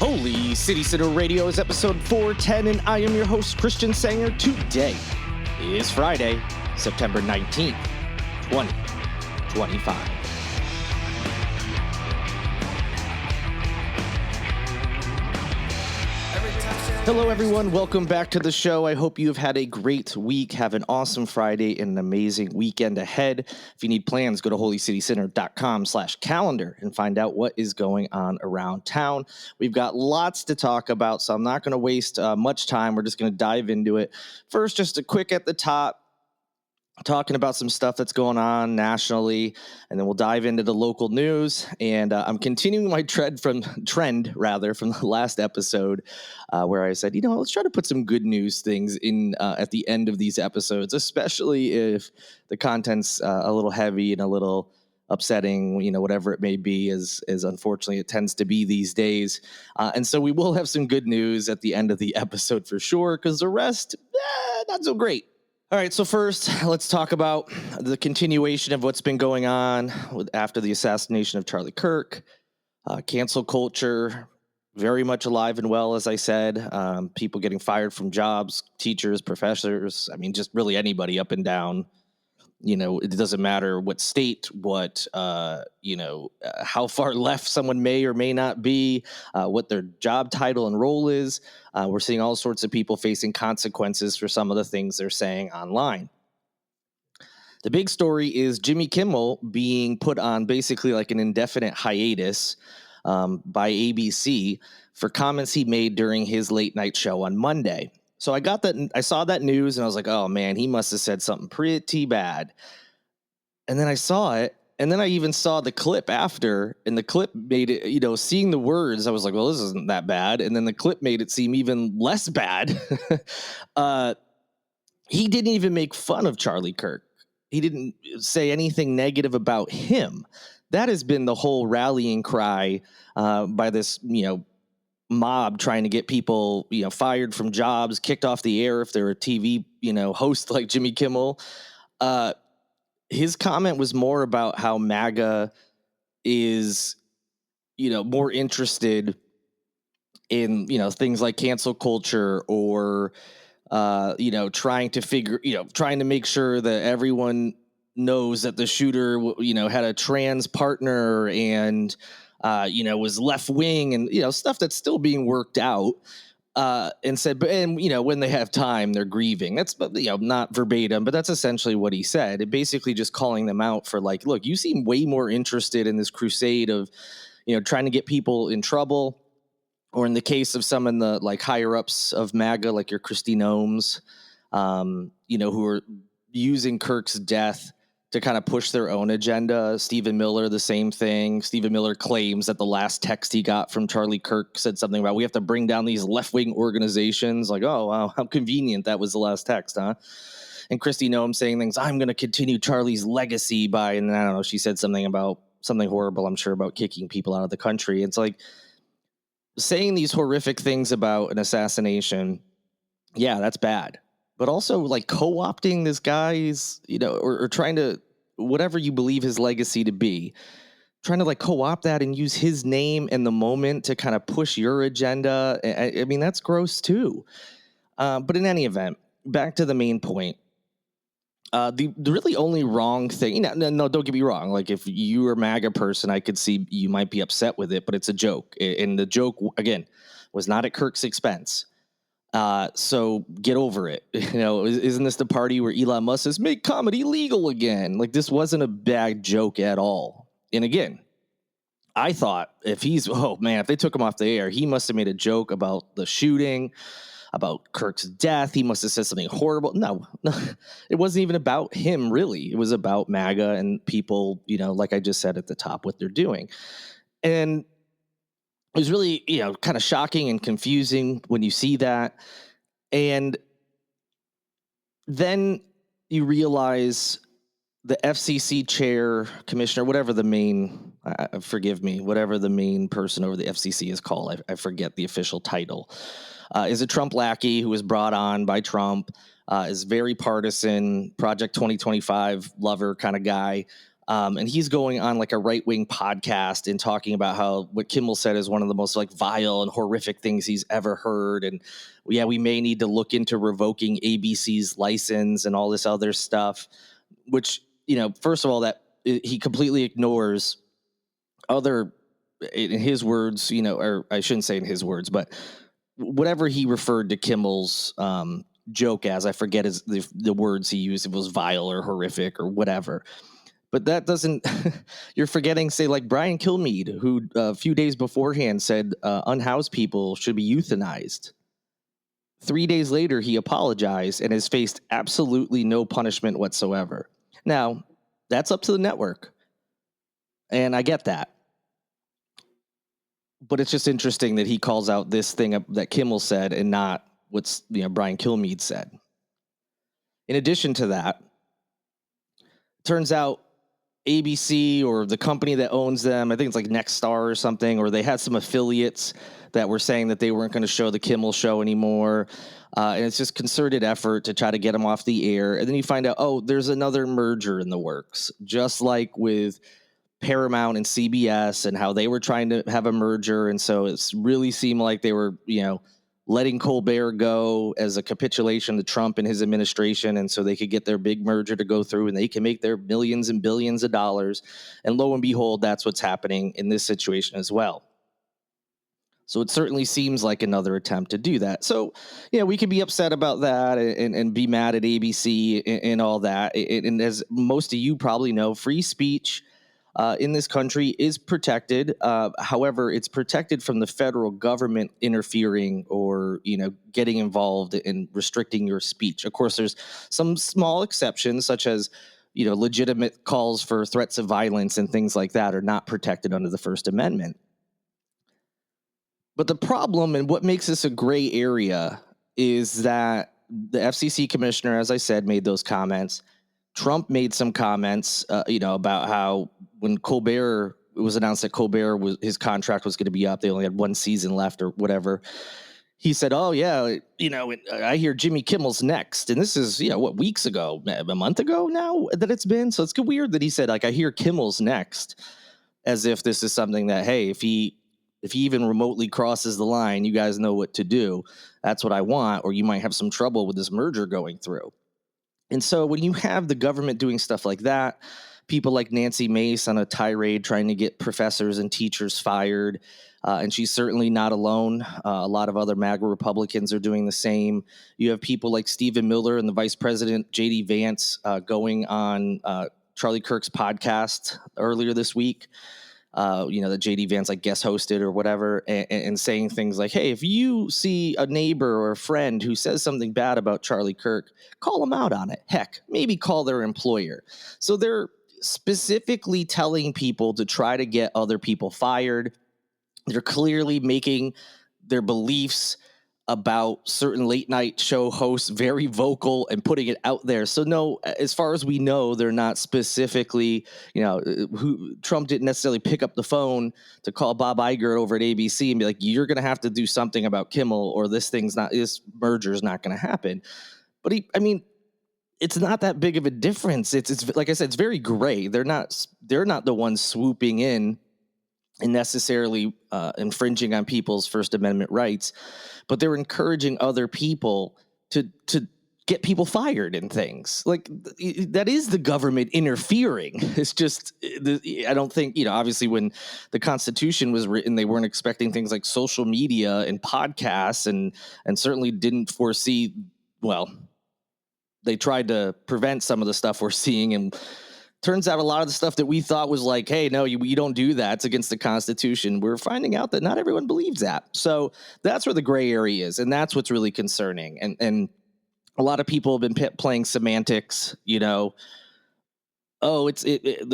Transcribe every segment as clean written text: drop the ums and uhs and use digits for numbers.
Holy City Center Radio is episode 410, and I am your host, Christian Sanger. Today is Friday, September 19th, 2025. Hello, everyone. Welcome back to the show. I hope you have had a great week. Have an awesome Friday and an amazing weekend ahead. If you need plans, go to holycitycenter.com/calendar and find out what is going on around town. We've got lots to talk about, so I'm not going to waste much time. We're just going to dive into it. First, just a quick at the top, talking about some stuff that's going on nationally, and then we'll dive into the local news. And I'm continuing my trend from the last episode, where I said, let's try to put some good news things in at the end of these episodes, especially if the content's a little heavy and a little upsetting, whatever it may be, as unfortunately it tends to be these days. And so we will have some good news at the end of the episode for sure, because the rest, not so great. All right, so first, let's talk about the continuation of what's been going on after the assassination of Charlie Kirk. Cancel culture, very much alive and well, as I said. People getting fired from jobs, teachers, professors, just really anybody up and down. It doesn't matter what state, how far left someone may or may not be, what their job title and role is. We're seeing all sorts of people facing consequences for some of the things they're saying online. The big story is Jimmy Kimmel being put on basically like an indefinite hiatus by ABC for comments he made during his late night show on Monday. So I saw that news and I was like, oh man, he must have said something pretty bad. And then I saw it, and then I even saw the clip after, and the clip made it, seeing the words, I was like, well, this isn't that bad. And then the clip made it seem even less bad. He didn't even make fun of Charlie Kirk. He didn't say anything negative about him. That has been the whole rallying cry by this, mob trying to get people, fired from jobs, kicked off the air if they're a TV, host like Jimmy Kimmel. His comment was more about how MAGA is, more interested in, things like cancel culture or, trying to make sure that everyone knows that the shooter, had a trans partner and, was left wing and, stuff that's still being worked out. And said, when they have time, they're grieving. That's, not verbatim, but that's essentially what he said. It basically just calling them out for like, look, you seem way more interested in this crusade of, trying to get people in trouble, or in the case of some in the like higher ups of MAGA, like your Christine Holmes, who are using Kirk's death to kind of push their own agenda. Stephen Miller, the same thing. Stephen Miller claims that the last text he got from Charlie Kirk said something about we have to bring down these left-wing organizations. Like, oh, wow, how convenient that was the last text, huh? And Christy Noem saying things, I'm going to continue Charlie's legacy by, and I don't know, she said something horrible, I'm sure, about kicking people out of the country. It's like saying these horrific things about an assassination. Yeah, that's bad. But also like co-opting this guy's, or trying to, whatever you believe his legacy to be, trying to like co-opt that and use his name and the moment to kind of push your agenda. That's gross too. But in any event, back to the main point. The really only wrong thing, no, don't get me wrong. Like if you are a MAGA person, I could see you might be upset with it, but it's a joke. And the joke, again, was not at Kirk's expense. So get over it. Isn't this the party where Elon Musk says, make comedy legal again? Like this wasn't a bad joke at all. And again, I thought if they took him off the air, he must have made a joke about the shooting, about Kirk's death. He must have said something horrible. No, it wasn't even about him really. It was about MAGA and people, like I just said at the top, what they're doing. And it was really, kind of shocking and confusing when you see that. And then you realize the FCC chair, commissioner, whatever the main, whatever the main person over the FCC is called, I forget the official title, is a Trump lackey who was brought on by Trump, is very partisan, Project 2025 lover kind of guy. And he's going on like a right-wing podcast and talking about how what Kimmel said is one of the most like vile and horrific things he's ever heard. And yeah, we may need to look into revoking ABC's license and all this other stuff, which, first of all, that he completely ignores other, in his words, or I shouldn't say in his words, but whatever he referred to Kimmel's joke as, I forget the words he used. It was vile or horrific or whatever. But that doesn't, you're forgetting, say, like Brian Kilmeade, who a few days beforehand said unhoused people should be euthanized. 3 days later, he apologized and has faced absolutely no punishment whatsoever. Now, that's up to the network. And I get that. But it's just interesting that he calls out this thing that Kimmel said and not what's Brian Kilmeade said. In addition to that, turns out ABC or the company that owns them, I think it's like Nexstar or something, or they had some affiliates that were saying that they weren't going to show the Kimmel show anymore. And it's just concerted effort to try to get them off the air. And then you find out, oh, there's another merger in the works, just like with Paramount and CBS and how they were trying to have a merger. And so it really seemed like they were, letting Colbert go as a capitulation to Trump and his administration. And so they could get their big merger to go through and they can make their millions and billions of dollars. And lo and behold, that's what's happening in this situation as well. So it certainly seems like another attempt to do that. So, we could be upset about that and be mad at ABC and all that. And as most of you probably know, free speech in this country is protected. However, it's protected from the federal government interfering or, getting involved in restricting your speech. Of course, there's some small exceptions, such as, legitimate calls for threats of violence and things like that are not protected under the First Amendment. But the problem and what makes this a gray area is that the FCC commissioner, as I said, made those comments. Trump made some comments, about how when Colbert, it was announced that his contract was going to be up. They only had one season left or whatever. He said, oh, yeah, I hear Jimmy Kimmel's next. And this is, weeks ago, a month ago now that it's been. So it's weird that he said, like, I hear Kimmel's next, as if this is something that, hey, if he even remotely crosses the line, you guys know what to do. That's what I want. Or you might have some trouble with this merger going through. And so when you have the government doing stuff like that, people like Nancy Mace on a tirade trying to get professors and teachers fired, and she's certainly not alone. A lot of other MAGA Republicans are doing the same. You have people like Stephen Miller and the Vice President, J.D. Vance, going on Charlie Kirk's podcast earlier this week. That J.D. Vance like guest hosted or whatever, and saying things like, hey, if you see a neighbor or a friend who says something bad about Charlie Kirk, call them out on it. Heck, maybe call their employer. So they're specifically telling people to try to get other people fired. They're clearly making their beliefs about certain late night show hosts very vocal and putting it out there. So no, as far as we know, they're not specifically, Trump didn't necessarily pick up the phone to call Bob Iger over at ABC and be like, you're going to have to do something about Kimmel or this merger is not going to happen. But it's not that big of a difference. It's like I said, it's very gray. They're not the ones swooping in and necessarily infringing on people's First Amendment rights, but they're encouraging other people to get people fired and things. Like, that is the government interfering. It's just, I don't think, obviously when the Constitution was written, they weren't expecting things like social media and podcasts and certainly didn't foresee, well, they tried to prevent some of the stuff we're seeing, and turns out a lot of the stuff that we thought was like, hey, no, you don't do that, it's against the Constitution. We're finding out that not everyone believes that. So that's where the gray area is, and that's what's really concerning. And a lot of people have been playing semantics, the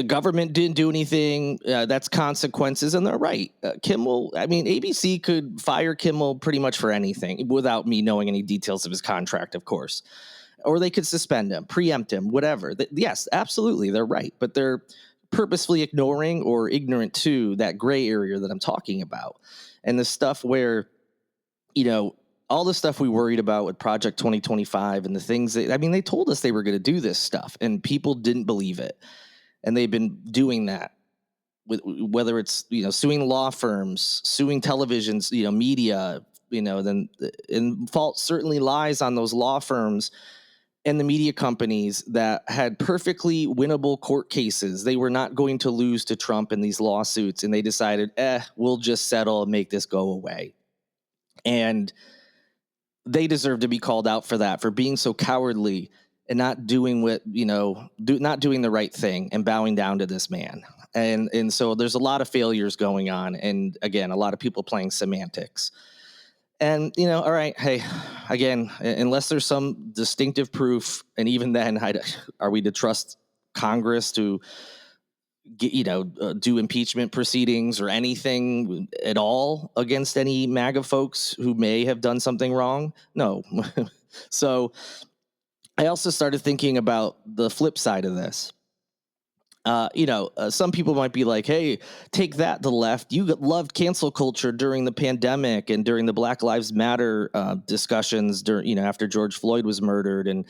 government didn't do anything, that's consequences, and they're right. Kimmel, ABC could fire Kimmel pretty much for anything without me knowing any details of his contract, of course. Or they could suspend him, preempt him, whatever. Yes, absolutely, they're right. But they're purposefully ignoring or ignorant to that gray area that I'm talking about. And the stuff where, all the stuff we worried about with Project 2025 and the things that, they told us they were going to do this stuff and people didn't believe it. And they've been doing that, whether it's, suing law firms, suing televisions, media, then and fault certainly lies on those law firms and the media companies that had perfectly winnable court cases. They were not going to lose to Trump in these lawsuits, and they decided, we'll just settle and make this go away. And they deserve to be called out for that, for being so cowardly and not doing not doing the right thing and bowing down to this man. And so there's a lot of failures going on, and again, a lot of people playing semantics. And, all right, hey, again, unless there's some distinctive proof, and even then, are we to trust Congress to do impeachment proceedings or anything at all against any MAGA folks who may have done something wrong? No. So I also started thinking about the flip side of this. Some people might be like, hey, take that, the left. You loved cancel culture during the pandemic and during the Black Lives Matter discussions after George Floyd was murdered. And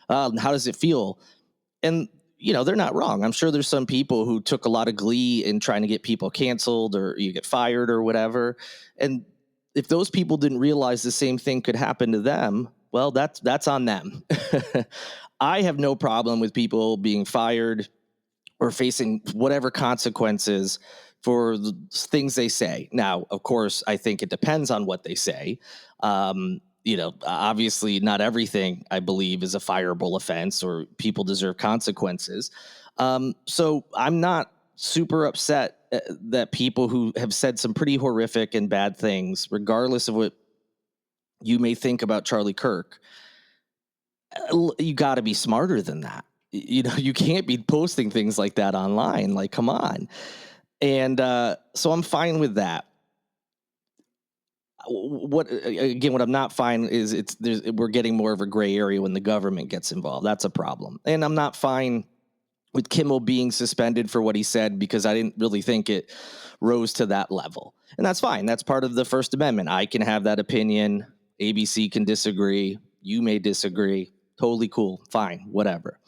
how does it feel? And, they're not wrong. I'm sure there's some people who took a lot of glee in trying to get people canceled or you get fired or whatever. And if those people didn't realize the same thing could happen to them, well, that's on them. I have no problem with people being fired or facing whatever consequences for the things they say. Now, of course, I think it depends on what they say. Obviously not everything I believe is a fireable offense or people deserve consequences. So I'm not super upset that people who have said some pretty horrific and bad things, regardless of what you may think about Charlie Kirk, you got to be smarter than that. You can't be posting things like that online. Like, come on. And so I'm fine with that. What I'm not fine is we're getting more of a gray area when the government gets involved. That's a problem. And I'm not fine with Kimmel being suspended for what he said, because I didn't really think it rose to that level. And that's fine. That's part of the First Amendment. I can have that opinion. ABC can disagree. You may disagree. Totally cool. Fine. Whatever.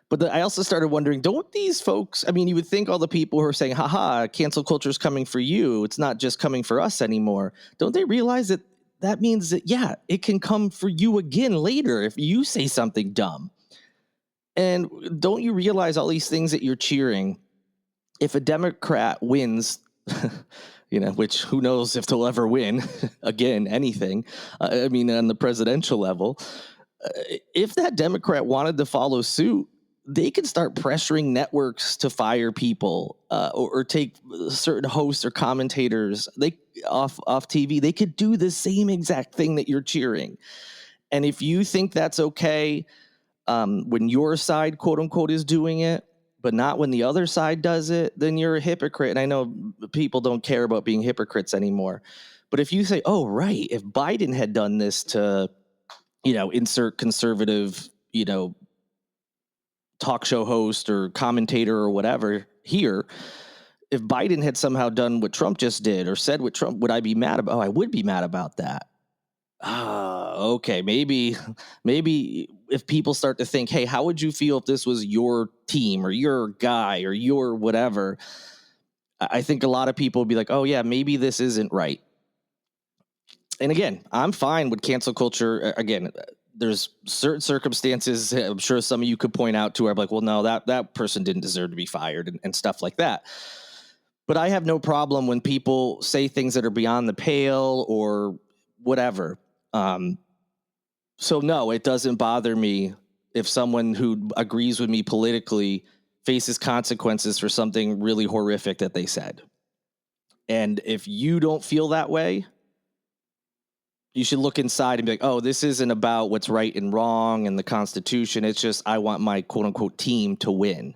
But I also started wondering, don't these folks, you would think all the people who are saying, haha, cancel culture is coming for you, it's not just coming for us anymore. Don't they realize that means that, yeah, it can come for you again later if you say something dumb? And don't you realize all these things that you're cheering, if a Democrat wins, which who knows if they'll ever win, again, anything, on the presidential level, if that Democrat wanted to follow suit, they could start pressuring networks to fire people or take certain hosts or commentators off TV. They could do the same exact thing that you're cheering. And if you think that's okay when your side, quote unquote, is doing it, but not when the other side does it, then you're a hypocrite. And I know people don't care about being hypocrites anymore. But if you say, oh, right, if Biden had done this to, insert conservative, talk show host or commentator or whatever here, if Biden had somehow done what Trump just did or said what Trump, would I be mad about? Oh, I would be mad about that. Okay. Maybe if people start to think, hey, how would you feel if this was your team or your guy or your whatever? I think a lot of people would be like, oh yeah, maybe this isn't right. And again, I'm fine with cancel culture. Again, there's certain circumstances I'm sure some of you could point out to where I'm like, well, no, that person didn't deserve to be fired and stuff like that. But I have no problem when people say things that are beyond the pale or whatever. So no, it doesn't bother me if someone who agrees with me politically faces consequences for something really horrific that they said. And if you don't feel that way, you should look inside and be like, oh, this isn't about what's right and wrong and the Constitution. It's just I want my quote unquote team to win.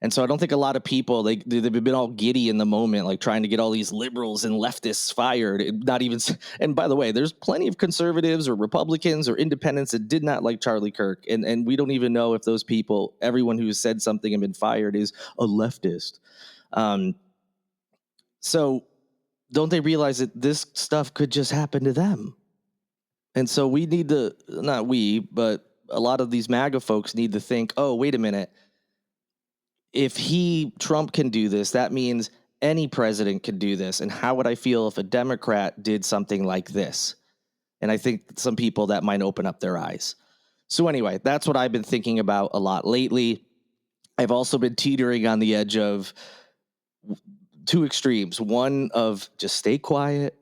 And so I don't think a lot of people, they've been all giddy in the moment, like trying to get all these liberals and leftists fired. Not even. And by the way, there's plenty of conservatives or Republicans or independents that did not like Charlie Kirk. And we don't even know if those people, everyone who said something and been fired, is a leftist. So don't they realize that this stuff could just happen to them? And so we need to, not we, but a lot of these MAGA folks need to think, oh, wait a minute. if Trump can do this, that means any president can do this. And how would I feel if a Democrat did something like this? And I think some people that might open up their eyes. So anyway, that's what I've been thinking about a lot lately. I've also been teetering on the edge of two extremes. One of just stay quiet,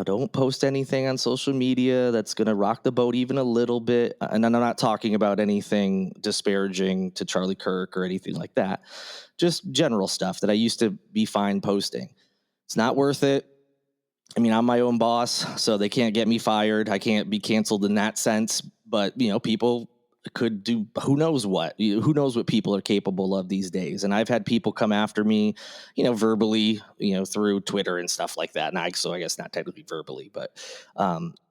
don't post anything on social media that's going to rock the boat even a little bit. And I'm not talking about anything disparaging to Charlie Kirk or anything like that. Just general stuff that I used to be fine posting. It's not worth it. I mean, I'm my own boss, so they can't get me fired. I can't be canceled in that sense. But, people could do who knows what. Who knows what people are capable of these days. And I've had people come after me, verbally, through Twitter and stuff like that. And so I guess not technically verbally, but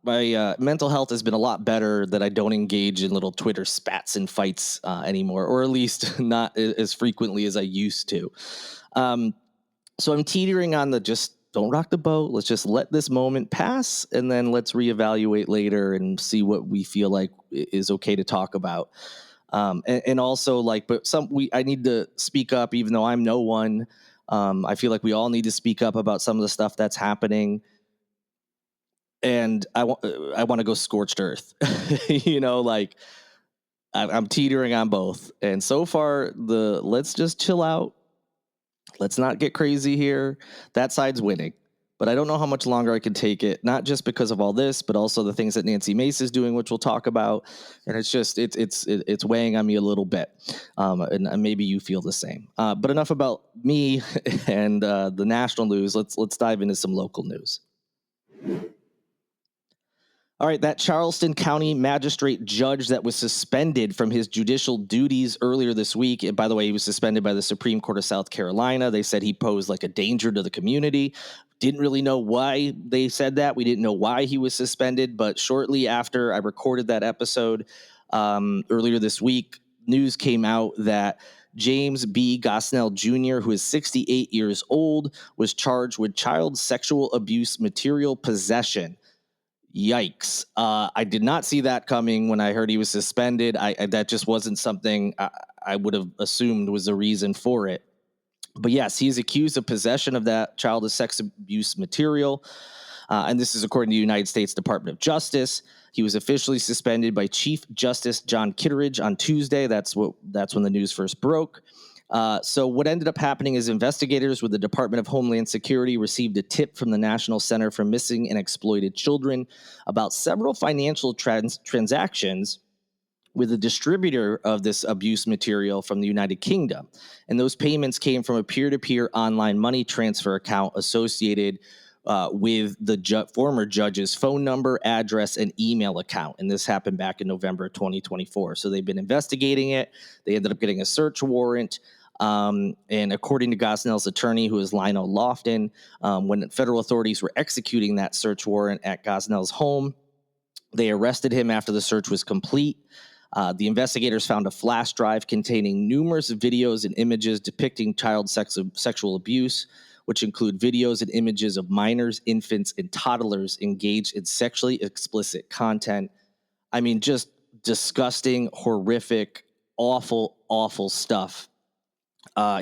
my mental health has been a lot better that I don't engage in little Twitter spats and fights anymore, or at least not as frequently as I used to. So I'm teetering on the just don't rock the boat. Let's just let this moment pass, and then let's reevaluate later and see what we feel like is okay to talk about. And also, I need to speak up, even though I'm no one. I feel like we all need to speak up about some of the stuff that's happening. And I want to go scorched earth. I'm teetering on both. And so far, let's just chill out. Let's not get crazy here. That side's winning. But I don't know how much longer I can take it, not just because of all this, but also the things that Nancy Mace is doing, which we'll talk about. And it's just, it's weighing on me a little bit. And maybe you feel the same. But enough about me and the national news. Let's dive into some local news. All right, that Charleston County magistrate judge that was suspended from his judicial duties earlier this week. And by the way, he was suspended by the Supreme Court of South Carolina. They said he posed like a danger to the community. Didn't really know why they said that. We didn't know why he was suspended. But shortly after I recorded that episode earlier this week, news came out that James B. Gosnell Jr., who is 68 years old, was charged with child sexual abuse material possession. Yikes. I did not see that coming when I heard he was suspended. That just wasn't something I would have assumed was the reason for it. But yes, he is accused of possession of that child sex abuse material. And this is according to the United States Department of Justice. He was officially suspended by Chief Justice John Kitteridge on Tuesday. That's when the news first broke. So what ended up happening is investigators with the Department of Homeland Security received a tip from the National Center for Missing and Exploited Children about several financial transactions with a distributor of this abuse material from the United Kingdom. And those payments came from a peer-to-peer online money transfer account associated with the former judge's phone number, address, and email account. And this happened back in November 2024. So they've been investigating it. They ended up getting a search warrant. And according to Gosnell's attorney, who is Lionel Lofton, when federal authorities were executing that search warrant at Gosnell's home, they arrested him after the search was complete. The investigators found a flash drive containing numerous videos and images depicting child sexual abuse, which include videos and images of minors, infants, and toddlers engaged in sexually explicit content. I mean, just disgusting, horrific, awful, awful stuff.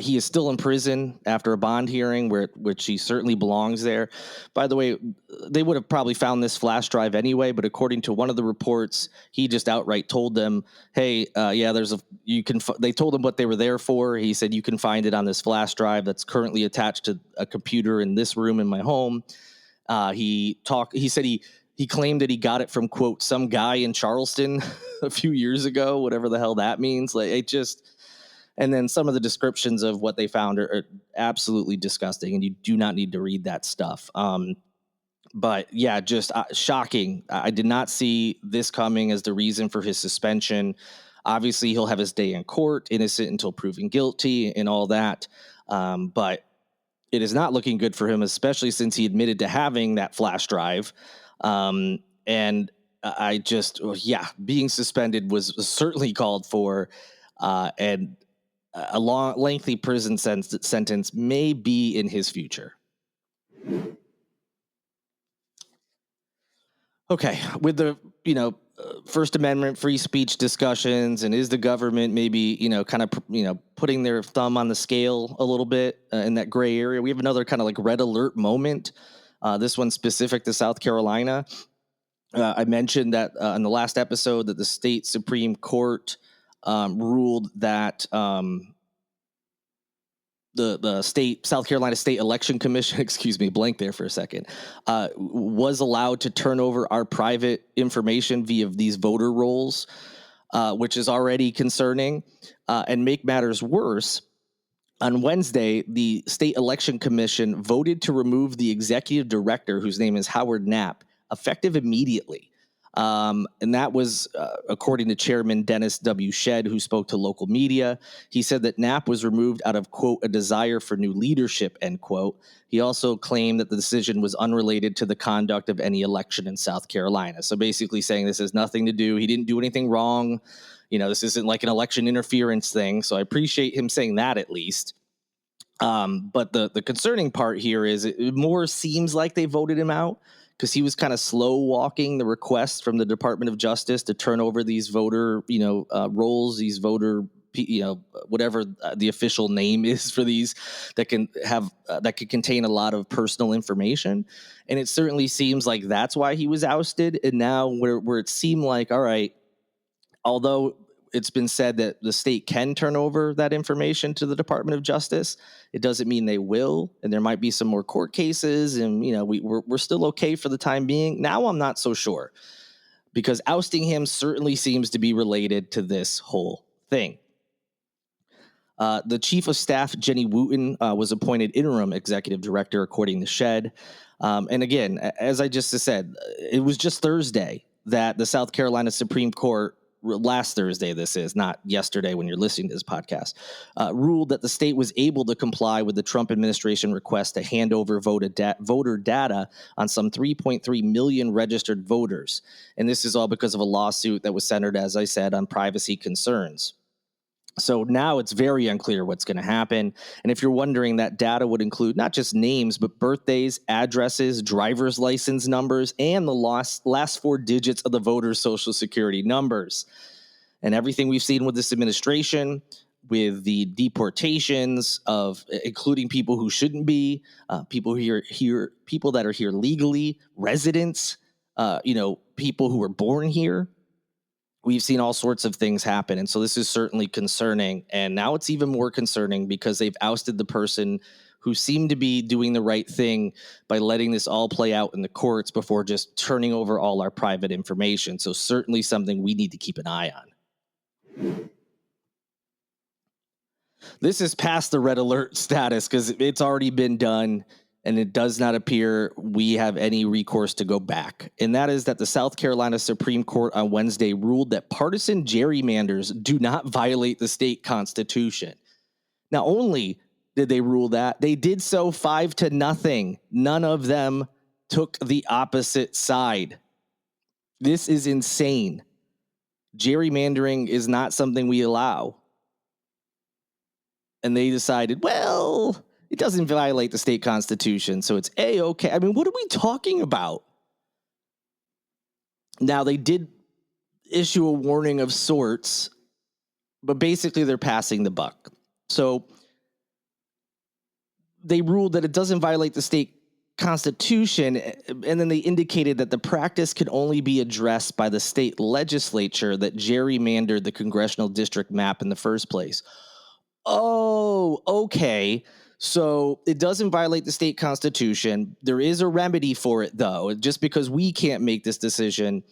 He is still in prison after a bond hearing, which he certainly belongs there. By the way, they would have probably found this flash drive anyway, but according to one of the reports, he just outright told them, "Hey, they told him what they were there for. He said you can find it on this flash drive that's currently attached to a computer in this room in my home." He said he claimed that he got it from, quote, some guy in Charleston a few years ago, whatever the hell that means. And then some of the descriptions of what they found are absolutely disgusting, and you do not need to read that stuff. But yeah, just shocking. I did not see this coming as the reason for his suspension. Obviously, he'll have his day in court, innocent until proven guilty and all that. But it is not looking good for him, especially since he admitted to having that flash drive. And being suspended was certainly called for. And a long, lengthy prison sentence may be in his future. Okay, with the First Amendment free speech discussions, and is the government maybe, kind of, putting their thumb on the scale a little bit in that gray area. We have another kind of like red alert moment. This one specific to South Carolina. I mentioned that in the last episode that the state Supreme Court ruled that the South Carolina State Election Commission, excuse me, blank there for a second, was allowed to turn over our private information via these voter rolls, which is already concerning. And make matters worse, on Wednesday, the State Election Commission voted to remove the executive director, whose name is Howard Knapp, effective immediately. And that was, according to Chairman Dennis W. Shedd, who spoke to local media. He said that Knapp was removed out of, quote, a desire for new leadership, end quote. He also claimed that the decision was unrelated to the conduct of any election in South Carolina. So basically saying this has nothing to do. He didn't do anything wrong. This isn't like an election interference thing. So I appreciate him saying that at least. But the concerning part here is it more seems like they voted him out because he was kind of slow walking the request from the Department of Justice to turn over these voter, rolls, these voter, whatever the official name is for these that can contain a lot of personal information. And it certainly seems like that's why he was ousted. And now where it seemed like, all right, although it's been said that the state can turn over that information to the Department of Justice, it doesn't mean they will. And there might be some more court cases, and we're still okay for the time being. Now I'm not so sure, because ousting him certainly seems to be related to this whole thing. The chief of staff, Jenny Wooten, was appointed interim executive director, according to Shedd. And again, as I just said, it was just Thursday that the South Carolina Supreme Court, last Thursday, this is not yesterday when you're listening to this podcast, ruled that the state was able to comply with the Trump administration request to hand over voter data on some 3.3 million registered voters. And this is all because of a lawsuit that was centered, as I said, on privacy concerns. So now it's very unclear what's going to happen. And if you're wondering, that data would include not just names, but birthdays, addresses, driver's license numbers, and the last four digits of the voter's social security numbers. And everything we've seen with this administration, with the deportations of including people who shouldn't be, people that are here legally, residents, people who were born here. We've seen all sorts of things happen. And so this is certainly concerning. And now it's even more concerning because they've ousted the person who seemed to be doing the right thing by letting this all play out in the courts before just turning over all our private information. So certainly something we need to keep an eye on. This is past the red alert status because it's already been done. And it does not appear we have any recourse to go back. And that is that the South Carolina Supreme Court on Wednesday ruled that partisan gerrymanders do not violate the state constitution. Not only did they rule that, they did so 5-0. None of them took the opposite side. This is insane. Gerrymandering is not something we allow. And they decided, well, it doesn't violate the state constitution, so it's A-okay. I mean, what are we talking about? Now, they did issue a warning of sorts, but basically they're passing the buck. So they ruled that it doesn't violate the state constitution, and then they indicated that the practice could only be addressed by the state legislature that gerrymandered the congressional district map in the first place. Oh, okay. So it doesn't violate the state constitution. There is a remedy for it, though. Just because we can't make this decision,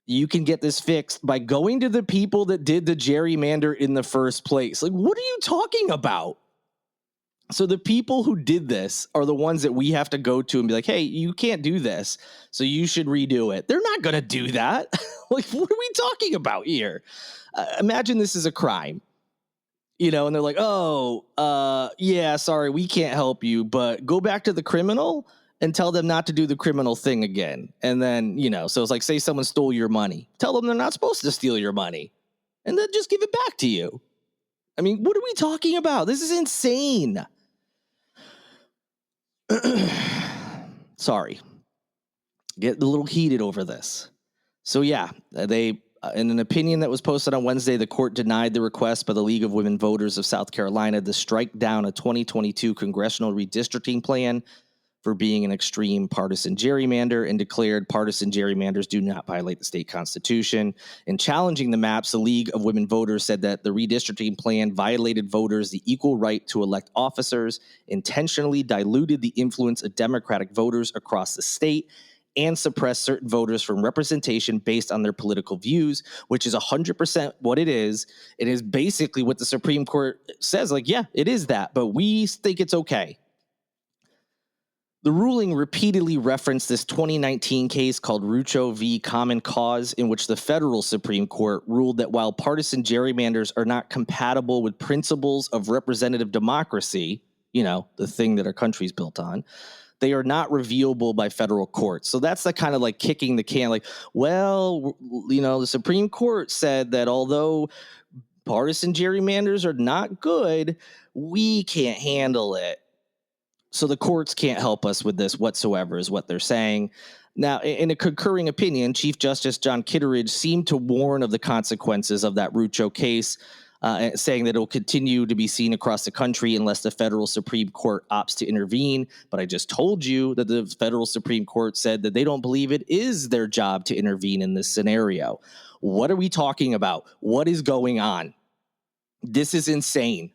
you can get this fixed by going to the people that did the gerrymander in the first place. Like, what are you talking about? So the people who did this are the ones that we have to go to and be like, hey, you can't do this, so you should redo it. They're not going to do that. Like, what are we talking about here? Imagine this is a crime. And they're like, yeah, sorry, we can't help you, but go back to the criminal and tell them not to do the criminal thing again. And then, so it's like, say someone stole your money. Tell them they're not supposed to steal your money and then just give it back to you. I mean, what are we talking about? This is insane. Sorry. Get a little heated over this. So yeah, they in an opinion that was posted on Wednesday, the court denied the request by the League of Women Voters of South Carolina to strike down a 2022 congressional redistricting plan for being an extreme partisan gerrymander, and declared partisan gerrymanders do not violate the state constitution. In challenging the maps, the League of Women Voters said that the redistricting plan violated voters the equal right to elect officers, intentionally diluted the influence of Democratic voters across the state, and suppress certain voters from representation based on their political views, which is 100% what it is. It is basically what the Supreme Court says, like, yeah, it is that, but we think it's okay. The ruling repeatedly referenced this 2019 case called Rucho v. Common Cause, in which the federal Supreme Court ruled that while partisan gerrymanders are not compatible with principles of representative democracy, the thing that our country's built on, they are not reviewable by federal courts. So that's the kind of like kicking the can, like, well, the Supreme Court said that although partisan gerrymanders are not good, we can't handle it. So the courts can't help us with this whatsoever, is what they're saying. Now, in a concurring opinion, Chief Justice John Kitteridge seemed to warn of the consequences of that Rucho case, saying that it will continue to be seen across the country unless the federal Supreme Court opts to intervene. But I just told you that the federal Supreme Court said that they don't believe it is their job to intervene in this scenario. What are we talking about? What is going on? This is insane.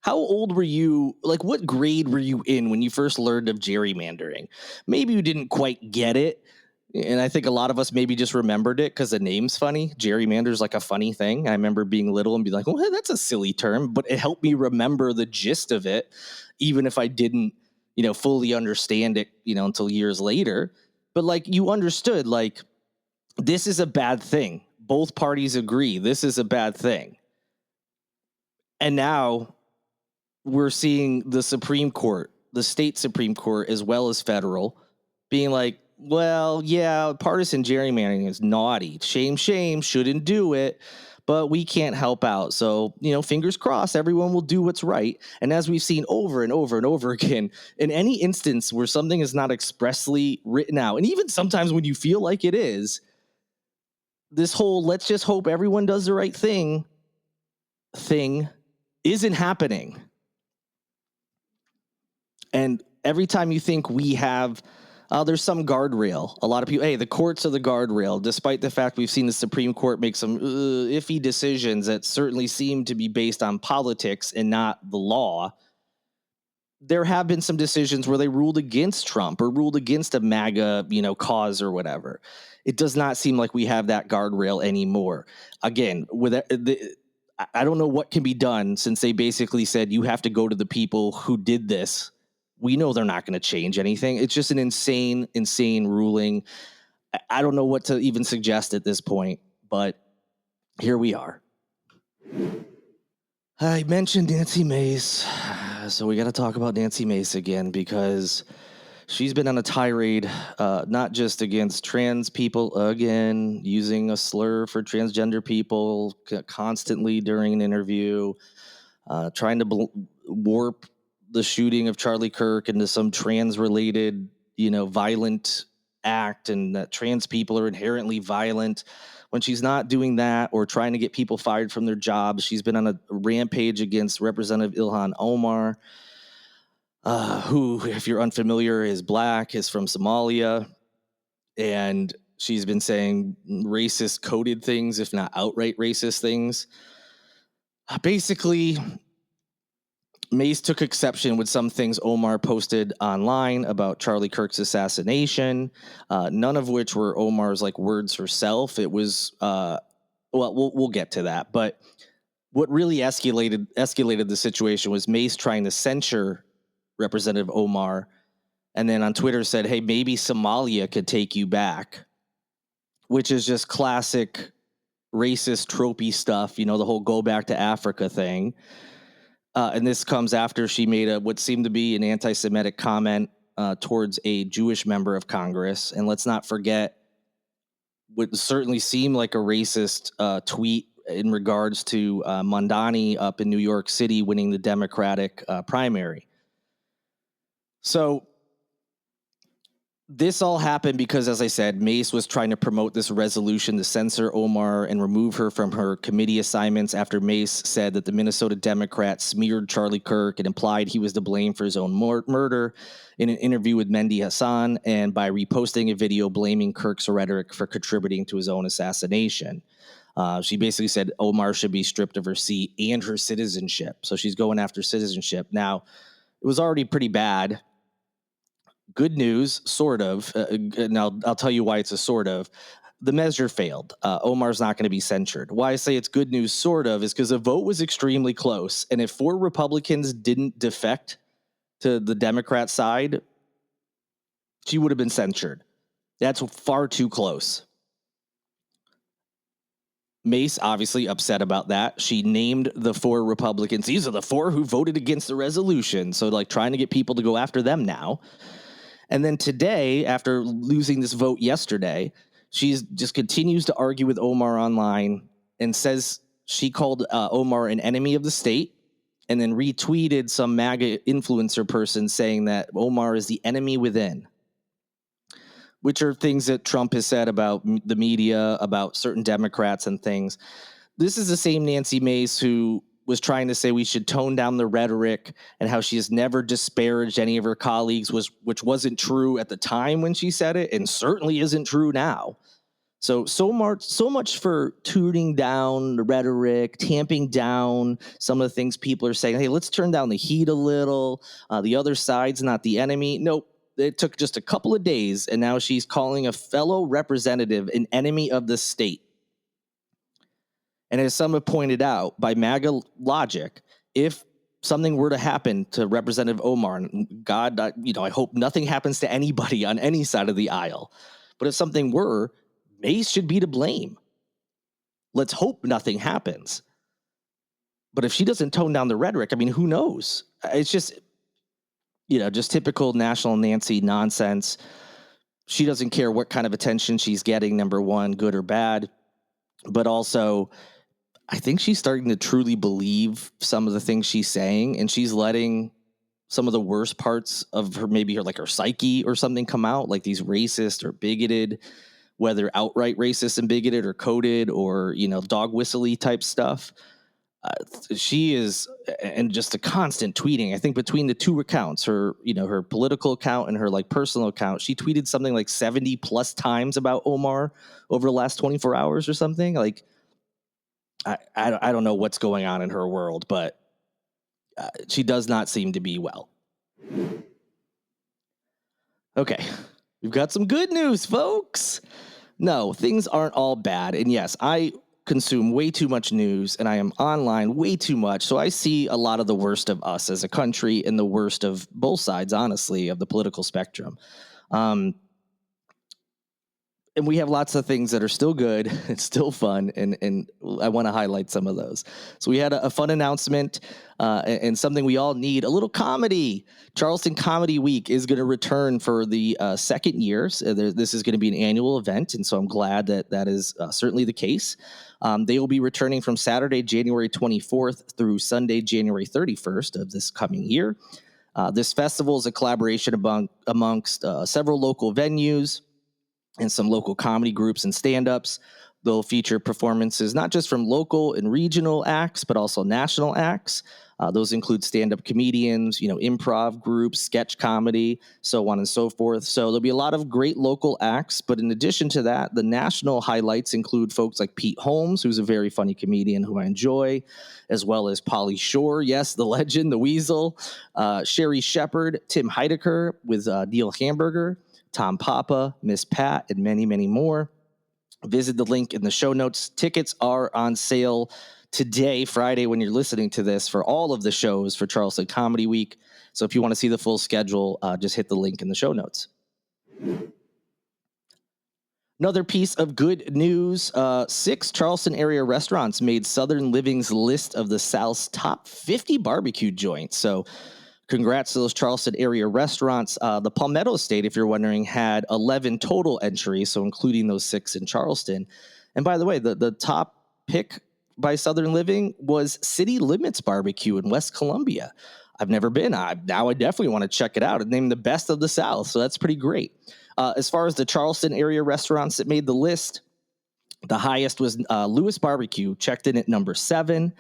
How old were you? Like, what grade were you in when you first learned of gerrymandering? Maybe you didn't quite get it. And I think a lot of us maybe just remembered it because the name's funny. Gerrymander's like a funny thing. I remember being little and be like, well, that's a silly term. But it helped me remember the gist of it, even if I didn't, fully understand it, until years later. But like, you understood, like, this is a bad thing. Both parties agree this is a bad thing. And now we're seeing the Supreme Court, the state Supreme Court, as well as federal, being like, well, yeah, partisan gerrymandering is naughty. Shame, shame, shouldn't do it, but we can't help out. So, fingers crossed, everyone will do what's right. And as we've seen over and over and over again, in any instance where something is not expressly written out, and even sometimes when you feel like it is, this whole let's just hope everyone does the right thing isn't happening. And every time you think we have, there's some guardrail. A lot of people, hey, the courts are the guardrail, despite the fact we've seen the Supreme Court make some iffy decisions that certainly seem to be based on politics and not the law. There have been some decisions where they ruled against Trump or ruled against a MAGA, cause or whatever. It does not seem like we have that guardrail anymore. Again, I don't know what can be done, since they basically said you have to go to the people who did this. We know they're not going to change anything. It's just an insane, insane ruling. I don't know what to even suggest at this point, but here we are. I mentioned Nancy Mace, so we got to talk about Nancy Mace again, because she's been on a tirade, not just against trans people, again, using a slur for transgender people constantly during an interview, trying to warp the shooting of Charlie Kirk into some trans-related, violent act, and that trans people are inherently violent, when she's not doing that or trying to get people fired from their jobs. She's been on a rampage against Representative Ilhan Omar, who, if you're unfamiliar, is black, is from Somalia, and she's been saying racist coded things, if not outright racist things. Basically, Mace took exception with some things Omar posted online about Charlie Kirk's assassination, none of which were Omar's words herself. It was, we'll get to that. But what really escalated the situation was Mace trying to censure Representative Omar, and then on Twitter said, hey, maybe Somalia could take you back, which is just classic racist, tropey stuff, the whole go back to Africa thing. And this comes after she made what seemed to be an anti-Semitic comment towards a Jewish member of Congress. And let's not forget what certainly seemed like a racist tweet in regards to Mondani up in New York City winning the Democratic primary. So This all happened because, as I said, Mace was trying to promote this resolution to censor Omar and remove her from her committee assignments after Mace said that the Minnesota Democrats smeared Charlie Kirk and implied he was to blame for his own murder in an interview with Mehdi Hassan, and by reposting a video blaming Kirk's rhetoric for contributing to his own assassination. She basically said Omar should be stripped of her seat and her citizenship. So she's going after citizenship. Now, it was already pretty bad. Good news, sort of. And I'll tell you why it's a sort of. The measure failed. Omar's not going to be censured. Why I say it's good news, sort of, is because the vote was extremely close. And if 4 Republicans didn't defect to the Democrat side, she would have been censured. That's far too close. Mace obviously upset about that. She named the 4 Republicans. These are the 4 who voted against the resolution. So like trying to get people to go after them now. And then today, after losing this vote yesterday, she just continues to argue with Omar online and says she called Omar an enemy of the state, and then retweeted some MAGA influencer person saying that Omar is the enemy within, which are things that Trump has said about the media, about certain Democrats and things. This is the same Nancy Mace who was trying to say we should tone down the rhetoric, and how she has never disparaged any of her colleagues, which wasn't true at the time when she said it, and certainly isn't true now. So much for tuning down the rhetoric, tamping down some of the things people are saying. Hey, let's turn down the heat a little. The other side's not the enemy. Nope. It took just a couple of days, and now she's calling a fellow representative an enemy of the state. And as some have pointed out, by MAGA logic, if something were to happen to Representative Omar, and God, I hope nothing happens to anybody on any side of the aisle, but if something were, Mace should be to blame. Let's hope nothing happens. But if she doesn't tone down the rhetoric, I mean, who knows? It's just, just typical national Nancy nonsense. She doesn't care what kind of attention she's getting, number one, good or bad. But also, I think she's starting to truly believe some of the things she's saying, and she's letting some of the worst parts of her, maybe her psyche or something, come out, like these racist or bigoted, whether outright racist and bigoted or coded or, dog whistly type stuff. She is, and just a constant tweeting. I think between the 2 accounts, her political account and her personal account, she tweeted something like 70 plus times about Omar over the last 24 hours or something. I don't know what's going on in her world, but she does not seem to be well. Okay, we've got some good news, folks. No, things aren't all bad. And yes, I consume way too much news, and I am online way too much. So I see a lot of the worst of us as a country and the worst of both sides, honestly, of the political spectrum. And we have lots of things that are still good. It's still fun, and I want to highlight some of those. So we had a fun announcement and something we all need, a little comedy. Charleston Comedy Week is going to return for the second year. So this is going to be an annual event, and so I'm glad that is certainly the case. They will be returning from Saturday, January 24th through Sunday, January 31st of this coming year. This festival is a collaboration amongst several local venues and some local comedy groups and stand-ups. They'll feature performances not just from local and regional acts, but also national acts. Those include stand-up comedians, improv groups, sketch comedy, so on and so forth. So there'll be a lot of great local acts, but in addition to that, the national highlights include folks like Pete Holmes, who's a very funny comedian who I enjoy, as well as Pauly Shore, yes, the legend, the weasel, Sherry Shepard, Tim Heidecker with Neil Hamburger, Tom Papa, Miss Pat, and many, many more. Visit the link in the show notes. Tickets are on sale today, Friday, when you're listening to this, for all of the shows for Charleston Comedy Week. So if you want to see the full schedule, just hit the link in the show notes. Another piece of good news, 6 Charleston area restaurants made Southern Living's list of the South's top 50 barbecue joints. So congrats to those Charleston area restaurants. The Palmetto Estate, if you're wondering, had 11 total entries, so including those 6 in Charleston. And by the way, the top pick by Southern Living was City Limits Barbecue in West Columbia. I've never been. Now I definitely want to check it out. It's named the best of the South, so that's pretty great. As far as the Charleston area restaurants that made the list, the highest was Lewis Barbecue, checked in at number 7.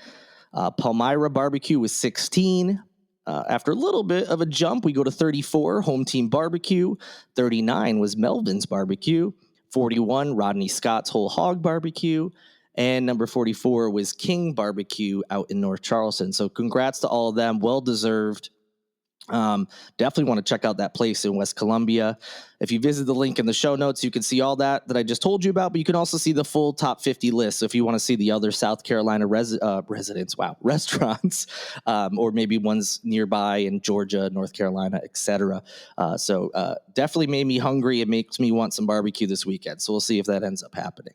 Palmyra Barbecue was 16. After a little bit of a jump, we go to 34, Home Team Barbecue. 39 was Melvin's Barbecue. 41, Rodney Scott's Whole Hog Barbecue. And number 44 was King Barbecue out in North Charleston. So congrats to all of them. Well-deserved. Definitely want to check out that place in West Columbia. If you visit the link in the show notes, you can see all that I just told you about, but you can also see the full top 50 list. So if you want to see the other South Carolina restaurants, or maybe ones nearby in Georgia, North Carolina, etc. So definitely made me hungry. It makes me want some barbecue this weekend. So we'll see if that ends up happening.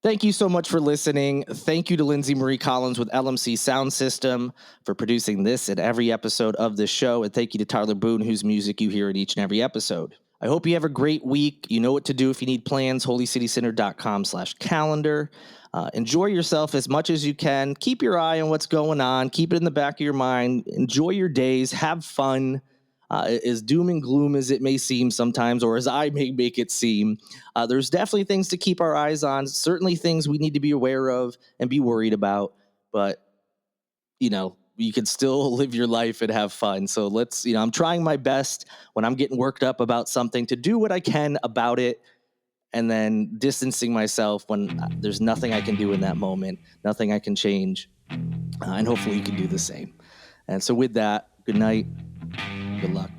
Thank you so much for listening. Thank you to Lindsay Marie Collins with LMC Sound System for producing this and every episode of this show. And thank you to Tyler Boone, whose music you hear in each and every episode. I hope you have a great week. You know what to do if you need plans, holycitycenter.com/calendar. Enjoy yourself as much as you can. Keep your eye on what's going on. Keep it in the back of your mind. Enjoy your days. Have fun. As doom and gloom as it may seem sometimes, or as I may make it seem, there's definitely things to keep our eyes on, certainly things we need to be aware of and be worried about, but, you can still live your life and have fun. So let's, I'm trying my best when I'm getting worked up about something to do what I can about it, and then distancing myself when there's nothing I can do in that moment, nothing I can change, and hopefully you can do the same. And so with that, good night. Good luck.